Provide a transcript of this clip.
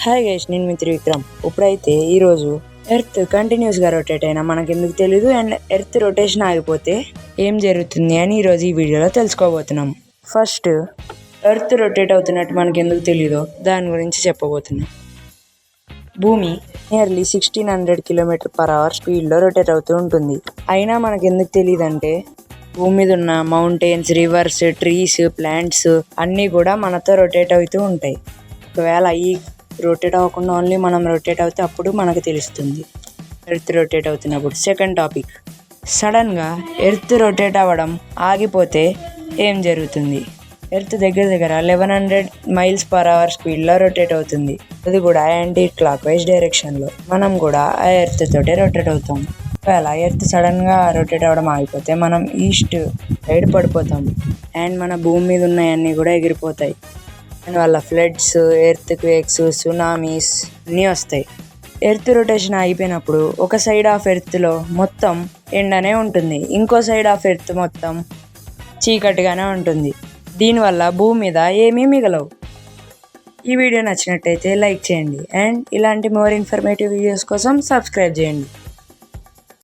Hi guys, నేను మీ త్రివిక్రమ్. ఇప్పుడైతే ఈరోజు ఎర్త్ కంటిన్యూస్గా రొటేట్ అయినా మనకెందుకు తెలీదు, అండ్ ఎర్త్ రొటేషన్ ఆగిపోతే ఏం జరుగుతుంది అని ఈరోజు ఈ వీడియోలో తెలుసుకోబోతున్నాం. ఫస్ట్, ఎర్త్ రొటేట్ అవుతున్నట్టు మనకెందుకు తెలీదో దాని గురించి చెప్పబోతున్నాం. భూమి నియర్లీ 1600 km/h స్పీడ్లో రొటేట్ అవుతూ ఉంటుంది. అయినా మనకెందుకు తెలియదంటే, భూమి మీద ఉన్న మౌంటైన్స్, రివర్స్, ట్రీస్, ప్లాంట్స్ అన్నీ కూడా మనతో రొటేట్ అవుతూ ఉంటాయి. ఒకవేళ ఈ రొటేట్ అవ్వకుండా ఓన్లీ మనం రొటేట్ అవుతే అప్పుడు మనకు తెలుస్తుంది ఎర్త్ రొటేట్ అవుతున్నప్పుడు. సెకండ్ టాపిక్, సడన్గా ఎర్త్ రొటేట్ అవ్వడం ఆగిపోతే ఏం జరుగుతుంది? ఎర్త్ దగ్గర 1100 mph స్పీడ్లో రొటేట్ అవుతుంది. అది కూడా యాంటీ క్లాక్ వైజ్ డైరెక్షన్లో. మనం కూడా ఆ ఎర్త్ తోటే రొటేట్ అవుతాం. ఒకవేళ ఎర్త్ సడన్గా రొటేట్ అవ్వడం ఆగిపోతే మనం ఈస్ట్ సైడ్ పడిపోతాం, అండ్ మన భూమి మీద ఉన్నవన్నీ కూడా ఎగిరిపోతాయి. దానివల్ల ఫ్లడ్స్, ఎర్త్ క్వేక్స్, సునామీస్ అన్నీ వస్తాయి. ఎర్త్ రొటేషన్ అయిపోయినప్పుడు ఒక సైడ్ ఆఫ్ ఎర్త్లో మొత్తం ఎండనే ఉంటుంది, ఇంకో సైడ్ ఆఫ్ ఎర్త్ మొత్తం చీకటిగానే ఉంటుంది. దీనివల్ల భూమి మీద ఏమీ మిగలవు. ఈ వీడియో నచ్చినట్టయితే లైక్ చేయండి, అండ్ ఇలాంటి మోర్ ఇన్ఫర్మేటివ్ వీడియోస్ కోసం సబ్స్క్రైబ్ చేయండి.